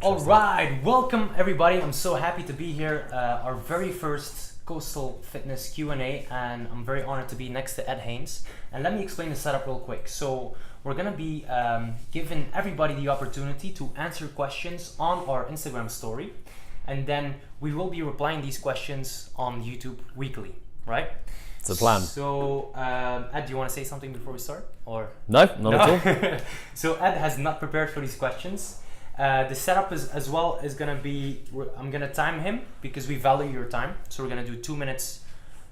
All right, welcome everybody. I'm so happy to be here. Our very first Coastal Fitness Q&A, and I'm very honored to be next to Ed Haynes. And let me explain the setup real quick. So we're gonna be giving everybody the opportunity to answer questions on our Instagram story, and then we will be replying these questions on YouTube weekly, right? It's the plan. So, Ed, do you want to say something before we start? Or No, not at all. So Ed has not prepared for these questions. The setup is gonna be, I'm gonna time him because we value your time. So we're gonna do 2 minutes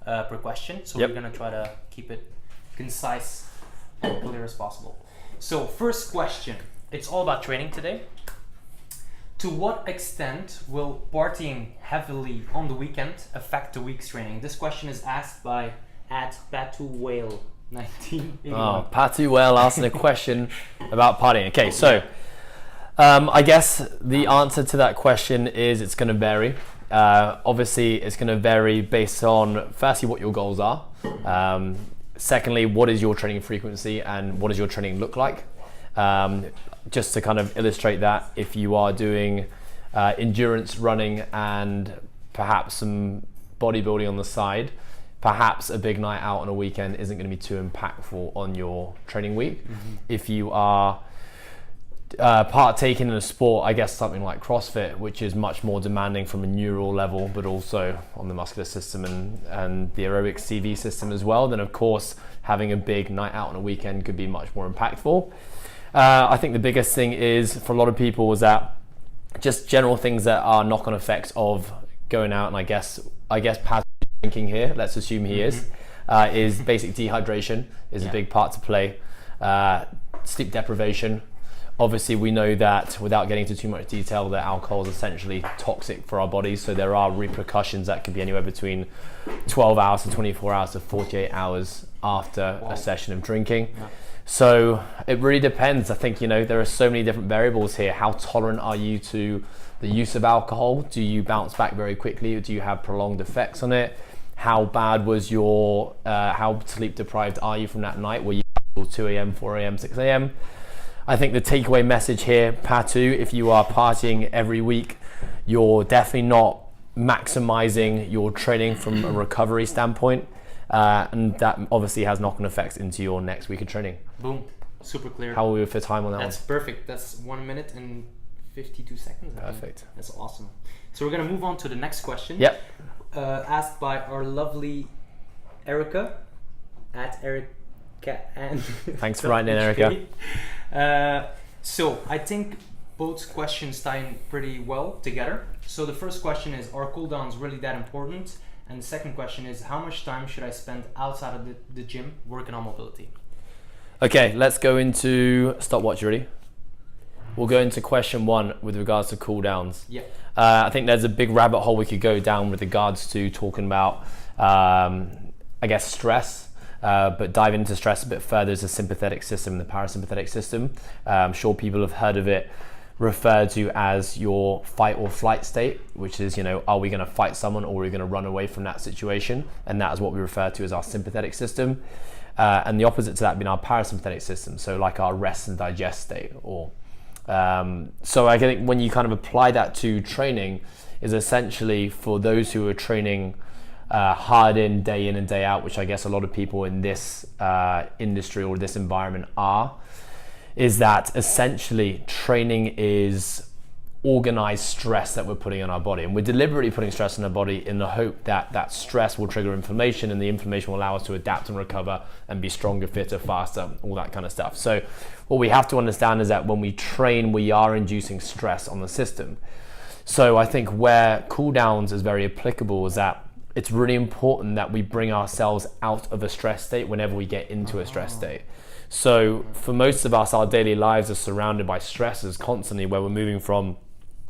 per question. So we're gonna try to keep it concise and clear as possible. So first question, it's all about training today. To what extent will partying heavily on the weekend affect the week's training? This question is asked by @PatuWhale 1981. Oh, Patu Whale asking a question about partying. Okay, so I guess the answer to that question is it's going to vary. Obviously, it's going to vary based on, firstly, what your goals are. Secondly, what is your training frequency and what does your training look like? Just to kind of illustrate that, if you are doing endurance running and perhaps some bodybuilding on the side, perhaps a big night out on a weekend isn't going to be too impactful on your training week. Mm-hmm. If you are partaking in a sport, I guess something like CrossFit, which is much more demanding from a neural level, but also on the muscular system and the aerobic CV system as well, then of course having a big night out on a weekend could be much more impactful. I think the biggest thing is for a lot of people is that just general things that are knock-on effects of going out, and I guess Pat's drinking here, let's assume he is basic dehydration is a big part to play. Sleep deprivation. Obviously, we know that without getting into too much detail, that alcohol is essentially toxic for our bodies. So there are repercussions that could be anywhere between 12 hours to 24 hours to 48 hours after a session of drinking. Yeah. So it really depends. I think, there are so many different variables here. How tolerant are you to the use of alcohol? Do you bounce back very quickly? Or do you have prolonged effects on it? How bad was how sleep deprived are you from that night? Were you up till 2 a.m., 4 a.m., 6 a.m.? I think the takeaway message here, Patu, if you are partying every week, you're definitely not maximizing your training from a recovery standpoint. And that obviously has knock-on effects into your next week of training. Boom, super clear. How are we for time on that? That's perfect. That's 1 minute and 52 seconds. Perfect. That's awesome. So we're gonna move on to the next question. Yep. Asked by our lovely Erica @Erica and. Thanks for writing in, Erica. So I think both questions tie in pretty well together. So the first question is, are cooldowns really that important? And the second question is, how much time should I spend outside of the gym working on mobility? Okay, let's go into stopwatch. Ready? We'll go into question one with regards to cooldowns. Yeah. I think there's a big rabbit hole we could go down with regards to talking about, stress. But dive into stress a bit further is the sympathetic system and the parasympathetic system. I'm sure people have heard of it referred to as your fight or flight state, which is, are we going to fight someone or are we going to run away from that situation? And that is what we refer to as our sympathetic system. And the opposite to that being our parasympathetic system, so like our rest and digest state. So I think when you kind of apply that to training, is essentially for those who are training hard in and day out, which I guess a lot of people in this industry or this environment are, is that essentially training is organized stress that we're putting on our body, and we're deliberately putting stress on our body in the hope that that stress will trigger inflammation, and the inflammation will allow us to adapt and recover and be stronger, fitter, faster, all that kind of stuff. So what we have to understand is that when we train, we are inducing stress on the system. So I think where cooldowns is very applicable is that it's really important that we bring ourselves out of a stress state whenever we get into a stress state. So for most of us, our daily lives are surrounded by stresses constantly, where we're moving from,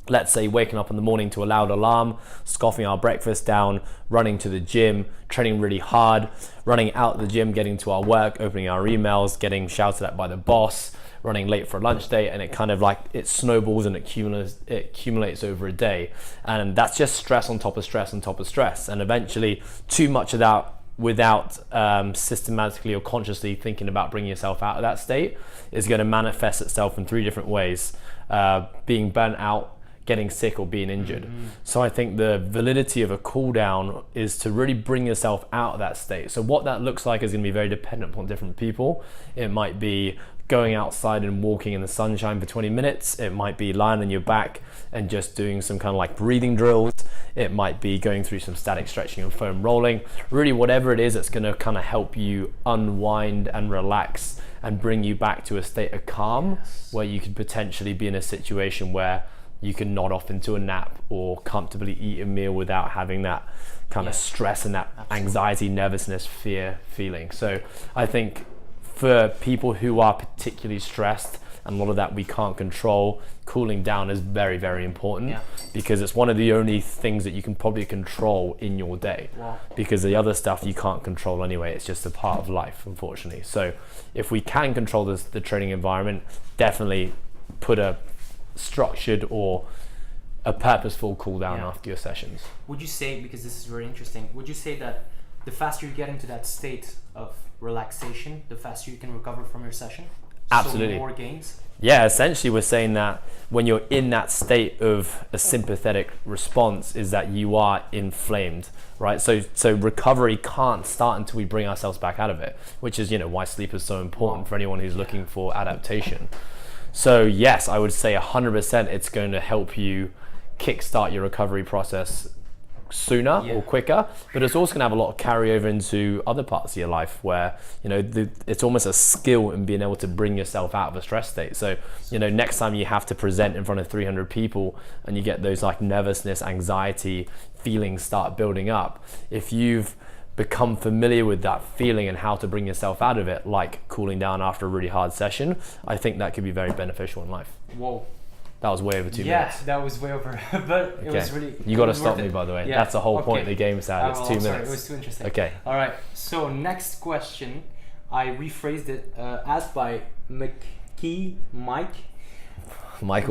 let's say, waking up in the morning to a loud alarm, scoffing our breakfast down, running to the gym, training really hard, running out the gym, getting to our work, opening our emails, getting shouted at by the boss, running late for a lunch date, and it kind of like it snowballs and it accumulates over a day. And that's just stress on top of stress on top of stress. And eventually too much of that without systematically or consciously thinking about bringing yourself out of that state is going to manifest itself in 3 different ways. Being burnt out, getting sick or being injured. So I think the validity of a cool down is to really bring yourself out of that state. So what that looks like is going to be very dependent upon different people. It might be going outside and walking in the sunshine for 20 minutes. It might be lying on your back and just doing some kind of like breathing drills. It might be going through some static stretching and foam rolling. Really, whatever it is that's going to kind of help you unwind and relax and bring you back to a state of calm, where you could potentially be in a situation where you can nod off into a nap or comfortably eat a meal without having that kind of stress and that anxiety, nervousness, fear feeling. So I think for people who are particularly stressed, and a lot of that we can't control, cooling down is very, very important, because it's one of the only things that you can probably control in your day. Because the other stuff you can't control anyway. It's just a part of life, unfortunately. So if we can control the training environment, definitely put a structured or a purposeful cool down after your sessions. Would you say, because this is very interesting, would you say that the faster you get into that state of relaxation, the faster you can recover from your session? Absolutely. So more gains? Yeah, essentially we're saying that when you're in that state of a sympathetic response is that you are inflamed, right? So recovery can't start until we bring ourselves back out of it, which is, why sleep is so important for anyone who's looking for adaptation. So yes, I would say 100% it's going to help you kickstart your recovery process sooner or quicker, but it's also going to have a lot of carryover into other parts of your life where it's almost a skill in being able to bring yourself out of a stress state. So next time you have to present in front of 300 people and you get those like nervousness, anxiety feelings start building up, if you've become familiar with that feeling and how to bring yourself out of it, like cooling down after a really hard session, I think that could be very beneficial in life. Whoa. That was way over 2 minutes. Yeah, that was way over, but it was really... You got to stop me, by the way. That's the whole point of the game, Saed. It's 2 minutes. Sorry, it was too interesting. Okay. All right, so next question, I rephrased it, asked by Michael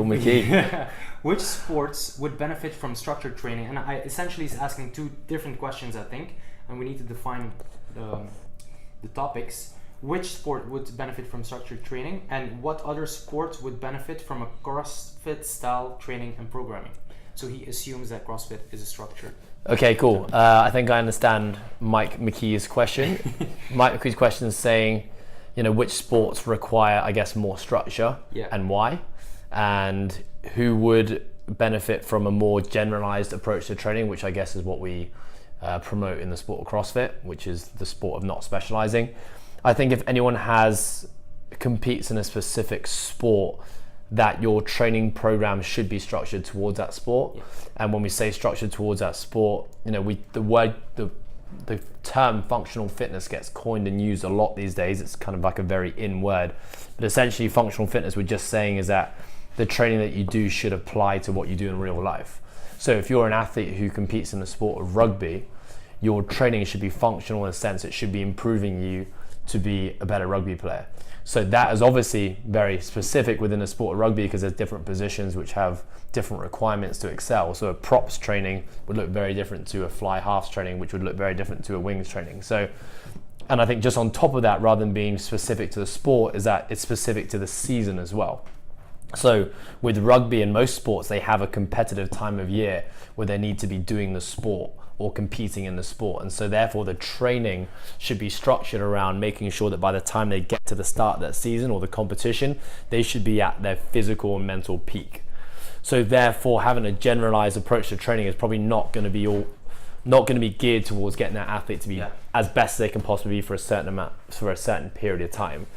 McKee. Which sports would benefit from structured training? And I essentially is asking two different questions, I think, and we need to define the topics. Which sport would benefit from structured training, and what other sports would benefit from a CrossFit style training and programming? So he assumes that CrossFit is a structured. Okay, cool. I think I understand Mike McKee's question. Mike McKee's question is saying, which sports require, I guess, more structure and why, and who would benefit from a more generalized approach to training, which I guess is what we promote in the sport of CrossFit, which is the sport of not specializing. I think if anyone competes in a specific sport, that your training program should be structured towards that sport. And when we say structured towards that sport, the term functional fitness gets coined and used a lot these days. It's kind of like a very in word, but essentially functional fitness, we're just saying is that the training that you do should apply to what you do in real life. So if you're an athlete who competes in the sport of rugby, your training should be functional in a sense. It should be improving you to be a better rugby player. So that is obviously very specific within the sport of rugby because there's different positions which have different requirements to excel. So a props training would look very different to a fly halves training, which would look very different to a wings training. So, and I think just on top of that, rather than being specific to the sport, is that it's specific to the season as well. So with rugby and most sports, they have a competitive time of year where they need to be doing the sport or competing in the sport, and so therefore the training should be structured around making sure that by the time they get to the start of that season or the competition, they should be at their physical and mental peak. So therefore having a generalized approach to training is probably not going to be geared towards getting that athlete to be as best as they can possibly be for a certain period of time.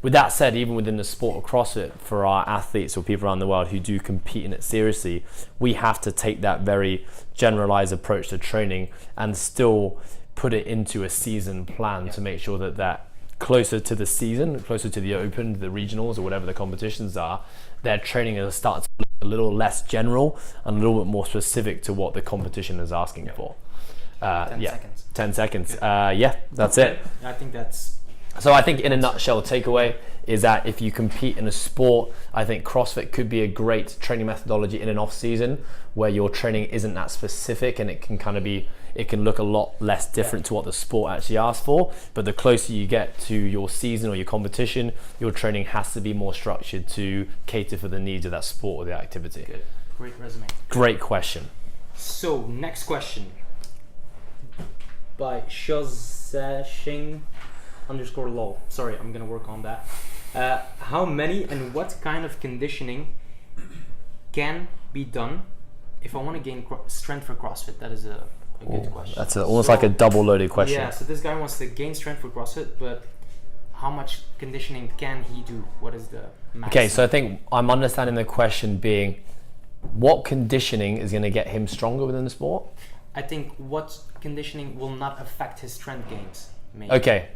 With that said, even within the sport of CrossFit, for our athletes or people around the world who do compete in it seriously, we have to take that very generalized approach to training and still put it into a season plan to make sure that closer to the season, closer to the Open, the regionals, or whatever the competitions are, their training is starting to look a little less general and a little bit more specific to what the competition is asking for. 10 seconds. 10 seconds. That's it. I think that's... So I think in a nutshell, takeaway is that if you compete in a sport, I think CrossFit could be a great training methodology in an off season where your training isn't that specific and it can look a lot less different to what the sport actually asks for. But the closer you get to your season or your competition, your training has to be more structured to cater for the needs of that sport or the activity. Good. Great resume. Great question. So next question by Shozashing_lol. Sorry, I'm gonna work on that. How many and what kind of conditioning can be done if I want to gain strength for CrossFit? That is a good question. That's almost like a double loaded question. Yeah, so this guy wants to gain strength for CrossFit, but how much conditioning can he do? What is the maximum? Okay, so I think I'm understanding the question being, what conditioning is going to get him stronger within the sport? I think what conditioning will not affect his strength gains. Maybe. Okay,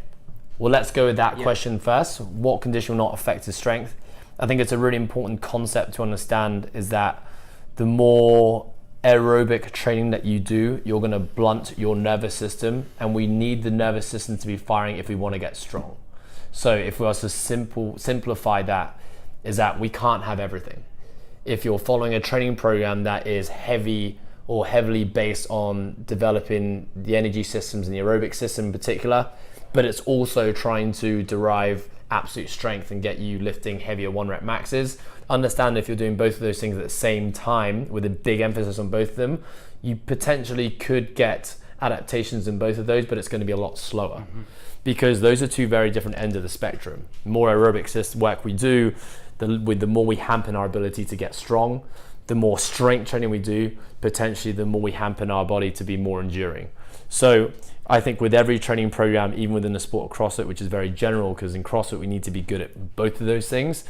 well, let's go with that question first. What condition will not affect his strength? I think it's a really important concept to understand, is that the more aerobic training that you do, you're going to blunt your nervous system, and we need the nervous system to be firing if we want to get strong. So if we was to simplify that, is that we can't have everything. If you're following a training program that is heavy or heavily based on developing the energy systems and the aerobic system in particular, but it's also trying to derive absolute strength and get you lifting heavier 1 rep maxes, understand if you're doing both of those things at the same time with a big emphasis on both of them, you potentially could get adaptations in both of those, but it's going to be a lot slower. Because those are two very different ends of the spectrum. The more aerobic work we do, the more we hamper our ability to get strong. The more strength training we do, potentially the more we hamper our body to be more enduring. So I think with every training program, even within the sport of CrossFit, which is very general, because in CrossFit we need to be good at both of those things,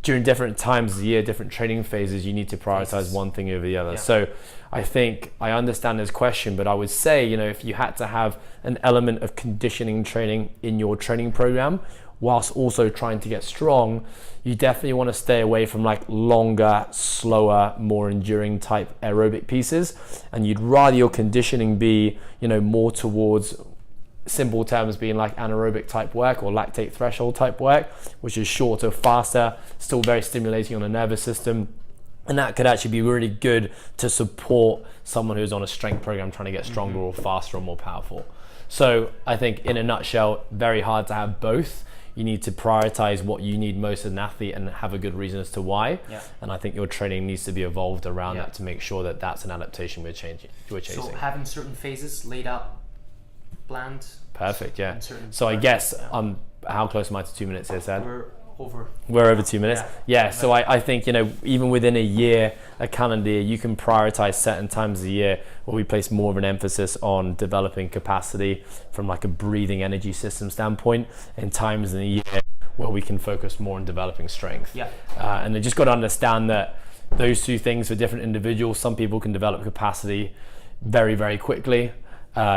during different times of the year, different training phases, you need to prioritize one thing over the other. Yeah. So I think I understand this question, but I would say, if you had to have an element of conditioning training in your training program, whilst also trying to get strong, you definitely want to stay away from like longer, slower, more enduring type aerobic pieces. And you'd rather your conditioning be, more towards, simple terms being like anaerobic type work or lactate threshold type work, which is shorter, faster, still very stimulating on the nervous system. And that could actually be really good to support someone who's on a strength program trying to get stronger or faster or more powerful. So I think in a nutshell, very hard to have both. You need to prioritize what you need most as an athlete and have a good reason as to why. Yeah. And I think your training needs to be evolved around that to make sure that that's an adaptation we're chasing. So having certain phases laid out, planned. Perfect, yeah. So I guess, how close am I to 2 minutes here, Saed? We're over 2 minutes. Yeah, so I think, even within a year, a calendar year, you can prioritize certain times of the year where we place more of an emphasis on developing capacity from like a breathing energy system standpoint, and times in the year where we can focus more on developing strength. Yeah. And you just got to understand that those two things for different individuals. Some people can develop capacity very, very quickly.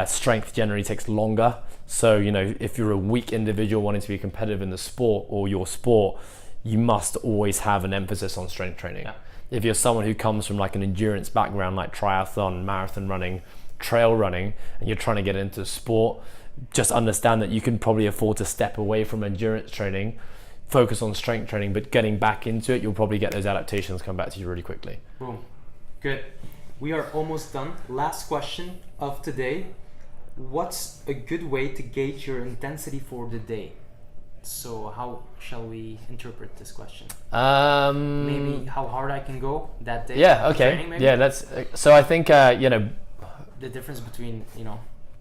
Strength generally takes longer. So, if you're a weak individual wanting to be competitive in the sport or your sport, you must always have an emphasis on strength training. Yeah. If you're someone who comes from like an endurance background, like triathlon, marathon running, trail running, and you're trying to get into sport, just understand that you can probably afford to step away from endurance training, focus on strength training, but getting back into it, you'll probably get those adaptations come back to you really quickly. Boom. Good. We are almost done. Last question of today. What's a good way to gauge your intensity for the day? So how shall we interpret this question? Maybe how hard I can go that day. Yeah, okay. Training, maybe? Yeah, that's so I think the difference between,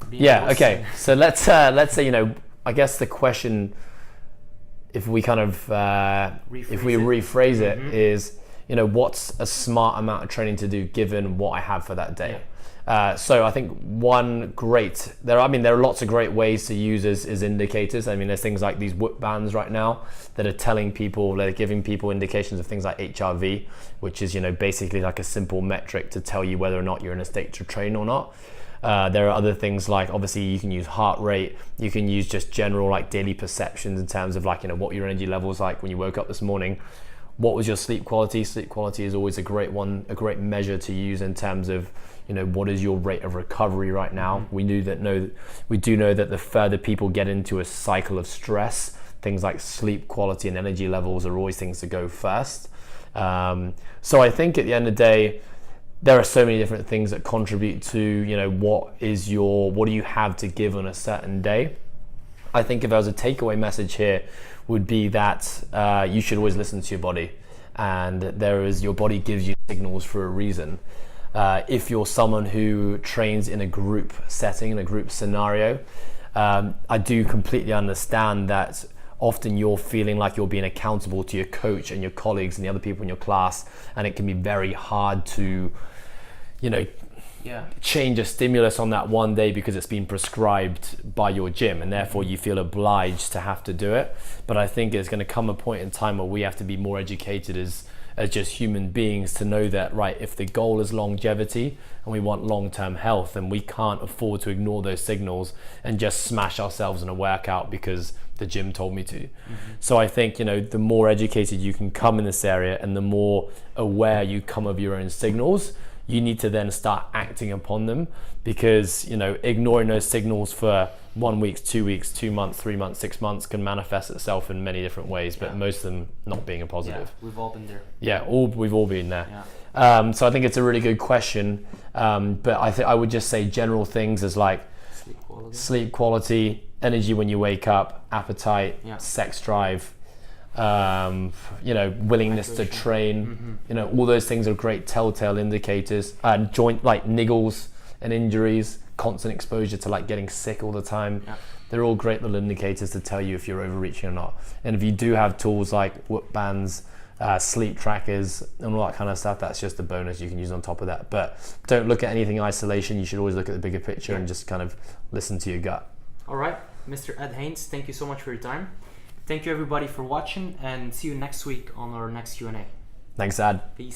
being okay. So let's say, I guess the question, if we kind of rephrase it is, what's a smart amount of training to do given what I have for that day? Yeah. So I think there are lots of great ways to use as indicators. I mean, there's things like these Whoop bands right now that are giving people indications of things like HRV, which is, basically like a simple metric to tell you whether or not you're in a state to train or not. There are other things like, obviously you can use heart rate, you can use just general like daily perceptions in terms of like, what your energy level is like when you woke up this morning. What was your sleep quality? Sleep quality is always a great measure to use in terms of, what is your rate of recovery right now? We do know that the further people get into a cycle of stress, things like sleep quality and energy levels are always things to go first. So I think at the end of the day, there are so many different things that contribute to, what do you have to give on a certain day? I think if there was a takeaway message here, would be that you should always listen to your body, and your body gives you signals for a reason. If you're someone who trains in a group setting, in a group scenario, I do completely understand that often you're feeling like you're being accountable to your coach and your colleagues and the other people in your class, and it can be very hard to, change a stimulus on that one day because it's been prescribed by your gym, and therefore you feel obliged to have to do it. But I think there's going to come a point in time where we have to be more educated as just human beings to know that, right, if the goal is longevity and we want long-term health, then we can't afford to ignore those signals and just smash ourselves in a workout because the gym told me to. So I think, the more educated you can come in this area and the more aware you come of your own signals, you need to then start acting upon them, because ignoring those signals for 1 week, 2 weeks, 2 months, 3 months, 6 months can manifest itself in many different ways, but most of them not being a positive. Yeah, we've all been there. Yeah, we've all been there. Yeah. So I think it's a really good question, but I would just say general things as like sleep quality, energy when you wake up, appetite, sex drive, willingness to train, all those things are great telltale indicators. And joint like niggles and injuries, constant exposure to like getting sick all the time, they're all great little indicators to tell you if you're overreaching or not. And if you do have tools like Whoop bands, sleep trackers and all that kind of stuff, that's just a bonus you can use on top of that. But don't look at anything in isolation. You should always look at the bigger picture and just kind of listen to your gut. All right, Mr. Ed Haynes, thank you so much for your time. Thank you everybody for watching, and see you next week on our next Q&A. Thanks, Saed. Peace.